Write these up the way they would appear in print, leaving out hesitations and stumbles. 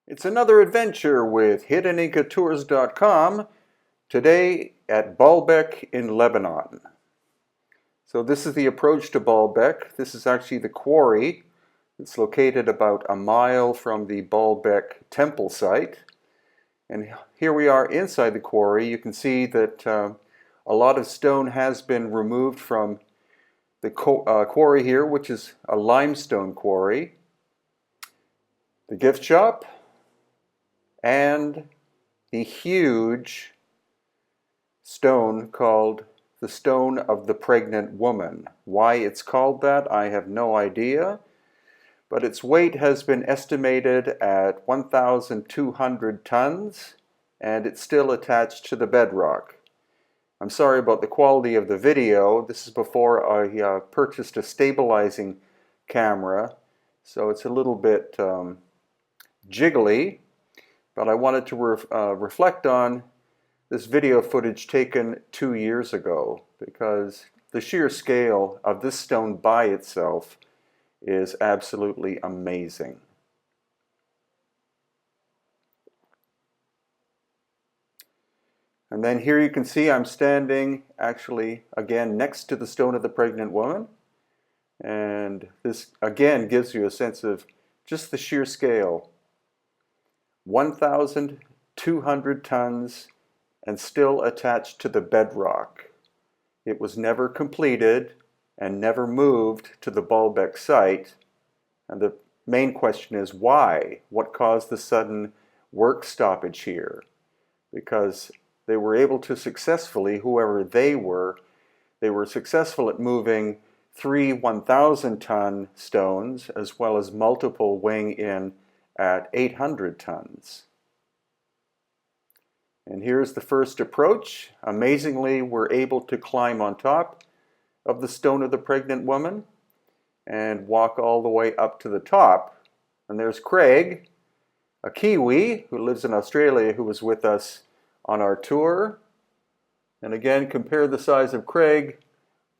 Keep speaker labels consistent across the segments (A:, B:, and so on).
A: It's another adventure with HiddenIncaTours.com, today at Baalbek in Lebanon. So this is the approach to Baalbek. This is actually the quarry. It's located about a mile from the Baalbek temple site. And here we are inside the quarry. You can see that a lot of stone has been removed from the quarry here, which is a limestone quarry. The gift shop, and the huge stone called the Stone of the Pregnant Woman. Why it's called that, I have no idea, but its weight has been estimated at 1,200 tons, and it's still attached to the bedrock. I'm sorry about the quality of the video. This is before I purchased a stabilizing camera, so it's a little bit jiggly. But I wanted to reflect on this video footage taken 2 years ago, because the sheer scale of this stone by itself is absolutely amazing. And then here you can see I'm standing actually again next to the Stone of the Pregnant Woman, and this again gives you a sense of just the sheer scale. 1,200 tons and still attached to the bedrock. It was never completed and never moved to the Baalbek site. And the main question is why? What caused the sudden work stoppage here? Because they were able to successfully, whoever they were successful at moving 3 1,000-ton stones as well as multiple weighing in at 800 tons. And here's the first approach. Amazingly, we're able to climb on top of the Stone of the Pregnant Woman and walk all the way up to the top. And there's Craig, a Kiwi who lives in Australia, who was with us on our tour. And again, compare the size of Craig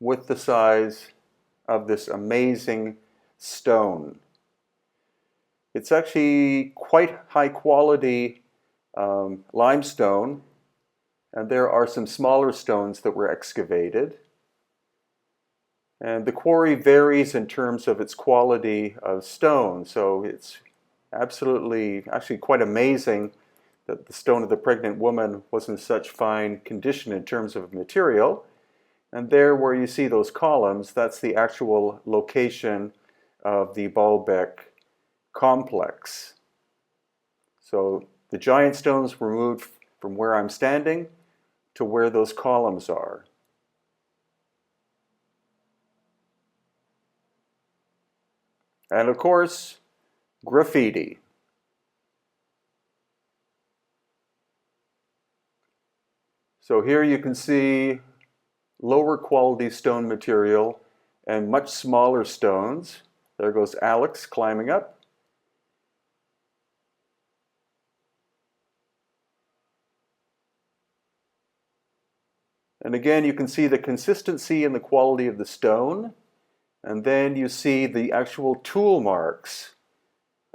A: with the size of this amazing stone. It's actually quite high quality limestone, and there are some smaller stones that were excavated. And the quarry varies in terms of its quality of stone, so it's absolutely, actually quite amazing that the Stone of the Pregnant Woman was in such fine condition in terms of material. And there where you see those columns, that's the actual location of the Baalbek complex. So the giant stones were moved from where I'm standing to where those columns are. And of course, graffiti. So here you can see lower quality stone material and much smaller stones. There goes Alex climbing up. And again, you can see the consistency and the quality of the stone. And then you see the actual tool marks.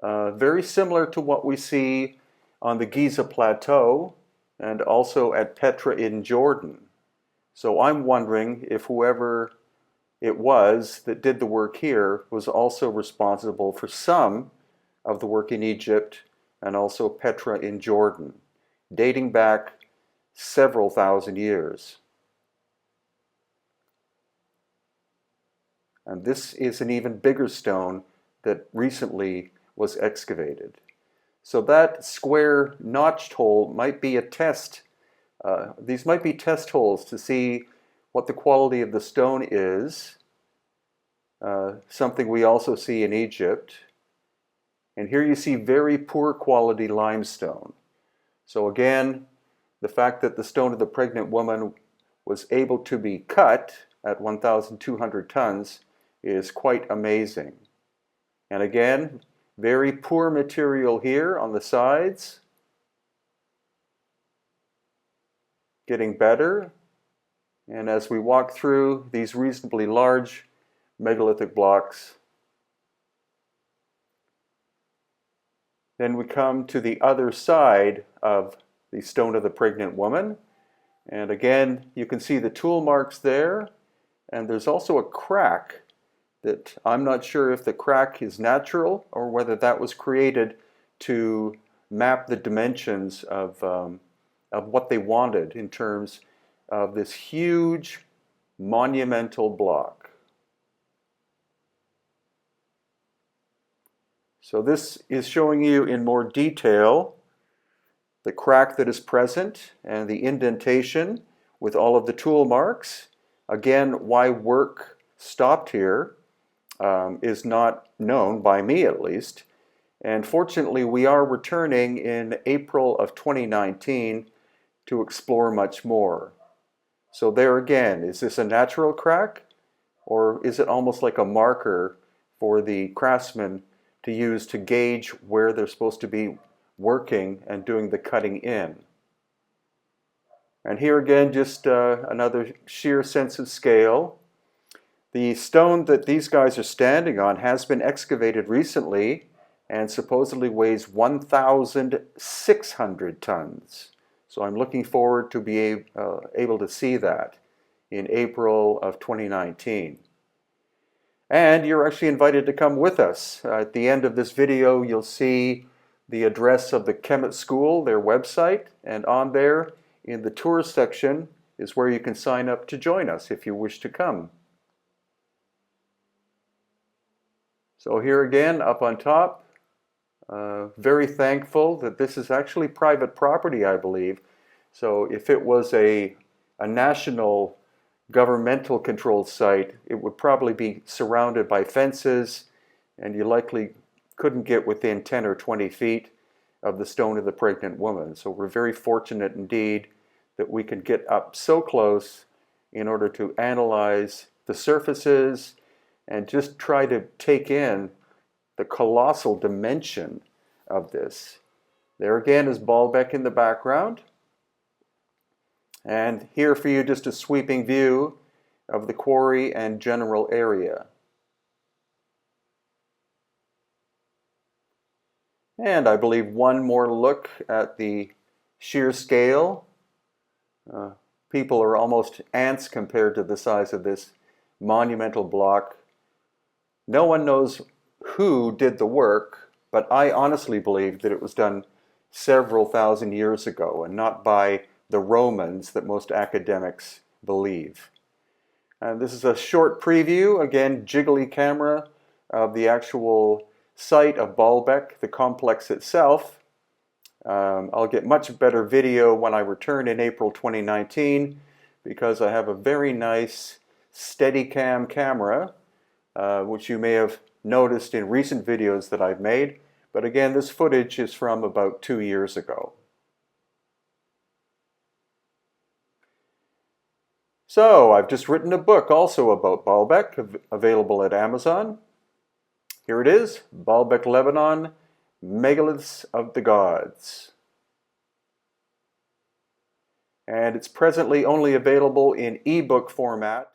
A: Very similar to what we see on the Giza Plateau and also at Petra in Jordan. So I'm wondering if whoever it was that did the work here was also responsible for some of the work in Egypt and also Petra in Jordan, dating back several thousand years. And this is an even bigger stone that recently was excavated. So that square notched hole might be a test. These might be test holes to see what the quality of the stone is. Something we also see in Egypt. And here you see very poor quality limestone. So again, the fact that the Stone of the Pregnant Woman was able to be cut at 1,200 tons is quite amazing. And again, very poor material here on the sides. Getting better. And as we walk through these reasonably large megalithic blocks, Then we come to the other side of the stone of the pregnant woman. And again, you can see the tool marks there. And there's also a crack that I'm not sure if the crack is natural or whether that was created to map the dimensions of what they wanted in terms of this huge monumental block. So this is showing you in more detail the crack that is present and the indentation with all of the tool marks. Again, why work stopped here is not known, by me at least. And fortunately, we are returning in April of 2019 to explore much more. So there again, is this a natural crack? Or is it almost like a marker for the craftsman to use to gauge where they're supposed to be working and doing the cutting in? And here again, just another sheer sense of scale. The stone that these guys are standing on has been excavated recently and supposedly weighs 1,600 tons. So I'm looking forward to be able to see that in April of 2019. And you're actually invited to come with us. At the end of this video, you'll see the address of the Kemet School, their website, and on there in the tours section is where you can sign up to join us if you wish to come. So here again, up on top, very thankful that this is actually private property, I believe. So if it was a national governmental controlled site, it would probably be surrounded by fences, and you likely couldn't get within 10 or 20 feet of the stone of the pregnant woman. So we're very fortunate indeed that we can get up so close in order to analyze the surfaces and just try to take in the colossal dimension of this. There again is Baalbek in the background. And here for you just a sweeping view of the quarry and general area. And I believe one more look at the sheer scale. People are almost ants compared to the size of this monumental block. No one knows who did the work, but I honestly believe that it was done several thousand years ago and not by the Romans that most academics believe. And this is a short preview, again, jiggly camera of the actual site of Baalbek, the complex itself. I'll get much better video when I return in April 2019 because I have a very nice Steadicam camera, which you may have noticed in recent videos that I've made. But again, this footage is from about 2 years ago. So I've just written a book also about Baalbek, available at Amazon. Here it is, Baalbek, Lebanon, Megaliths of the Gods. And it's presently only available in ebook format.